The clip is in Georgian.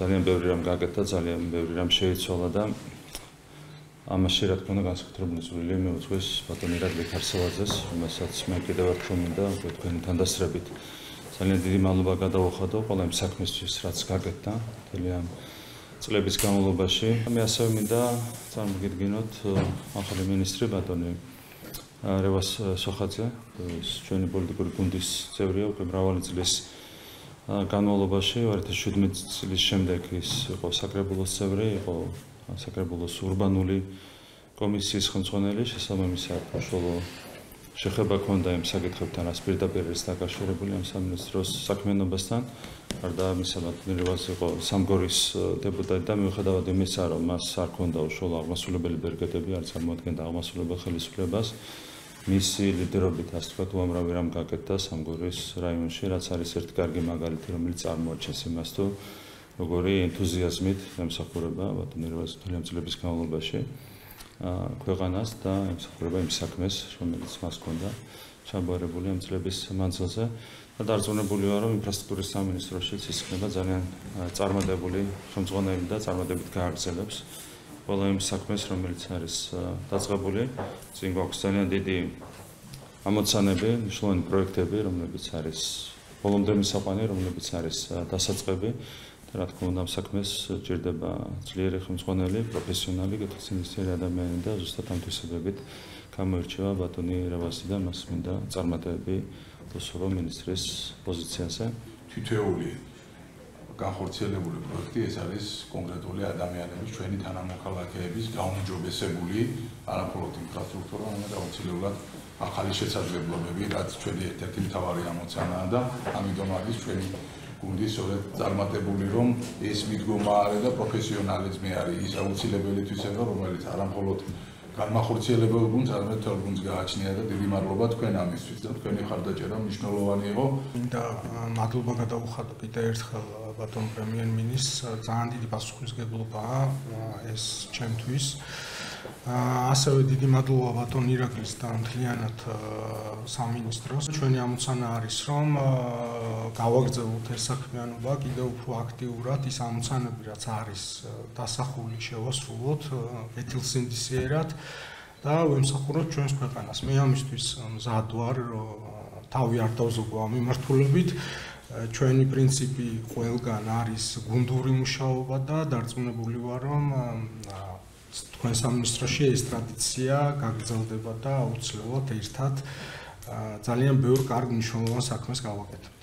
ძალიან ბევრი რამ გაკეთდა, ძალიან ბევრი რამ შეიცვალა და ამაში რა თქმა უნდა განსაკუთრებული წვლილი მიუძღვის ბატონ ირაკლი ქარსევაძეს, რომელსაც მე კიდევ ერთხელ მინდა თქვენი თანდასწრებით ძალიან დიდი მადლობა გადავუხადო ყველა იმ საქმისთვის, რაც გაკეთდა მთელი ამ წლების განმავლობაში. მე ასევე მინდა წარმოგიდგინოთ ახალი მინისტრი ბატონი რევას სოხაძე, ჩვენი პოლიტიკური გუნდის წევრია უკვე მრავალი წლის განმავლობაში, 2017 წლის შემდეგ ის იყო საკრებულოს წევრი, იყო საკრებულოს урბანული კომისიის ხელმძღვანელი, შესაბამისად უშუალო შეხება ჰქონდა იმ საკითხებთან, რაც პირდაპირ არის დაკავშირებული ამ სამინისტროს საქმიანობასთან. გარდა ამისა, ბატონი რევას იყო სამგორის დეპუტატი და მიუხედავად იმისა, რომ მას არ ჰქონდა უშუალო აღმასრულებელი ბერგედები, არ წარმოადგენდა აღმასრულებელ ხელისუფლებას, მისი ლიდერობით, ასე ვთქვათ, უამრავი რამ გაკეთდა სამგორის რაიონში, რაც არის ერთი კარგი მაგალითი, რომელიც წარმოაჩენს იმას, თუ როგორი ენთუზიაზმით ემსახურება ბატონი რევას მთელი ამ წლების განმავლობაში ქვეყანას და ემსახურება იმ საქმეს, რომელიც მას ჰქონდა ჩაბარებული ამ წლების მანძილზე და დარწმუნებული ვარ, რომ ინფრასტრუქტურის სამინისტროშიც ის ხდება ძალიან წარმატებული ხელმძღვანელი და წარმატებით გააგრძელებს ყველა იმ საქმეს, რომელიც არის დაწყებული. წინ გვაქვს ძალიან დიდი ამოცანები, მნიშვნელოვანი პროექტები, რომლებიც არის ბოლომდე მისაყვანი, რომლებიც არის დასაწყები და რა თქმა უნდა ამ საქმეს ჭირდება ძლიერი ხელმძღვანელი, პროფესიონალი, კეთილსინდისფერი ადამიანი და ზუსტად ამ თვისებებით გამოირჩევა ბატონი რევასი და მას მინდა წარმატებები უსურო მინისტრის პოზიციაზე. თითოეული განხორციელებული პროექტი ეს არის კონკრეტული ადამიანების, ჩვენი თანამოქალაქეების გაუმჯობესებული არამხოლოდ ინფრასტრუქტურა, არამედ აუცილებლად ახალი შესაძლებლობები, რაც ჩვენი ერთ-ერთი მთავარი ამოცანაა და ამიტომ არის ჩვენი გუნდი სწორედ წარმატებული, რომ ეს მიდგომა არის და პროფესიონალიზმი არის ის აუცილებელი თვისება, რომელიც არამხოლოდ განმახორციელებელ გუნდს, არამედ თელ გუნდს გააჩნია და დიდი მადლობა თქვენ ამისთვის და თქვენი ხარდაჭერა მნიშვნელოვანი იყო. და მადლობა გადავუხადო კიდევ ერთხელ ბატონ პრემიერ-მინისტრს, ძალიან დიდი პასუხისმგებლობაა ეს ჩემთვის. ასევე დიდი მადლობა ბატონ ირაკლის და მთლიანად სამინისტროს. ჩვენი ამოცანა არის, რომ გავაგრძელოთ ეს საქმიანობა კიდევ უფრო აქტიურად, ის ამოცანები, რაც არის დასახული, შევასრულოთ კეთილსინდისიერად და ვემსახუროთ ჩვენს ქვეყანას. მე ამისთვის მზად ვარ, თავი არ დავზოგო ამ მიმართულებით. ჩვენი პრინციპი ყველგან არის გუნდური მუშაობა და დარწმუნებული ვარ, რომ თქვენ სამინისტროში ეს ტრადიცია გაგრძელდება და აუცილებლად ერთად ძალიან ბევრ კარგ მნიშვნელოვან საქმეს გავაკეთებთ.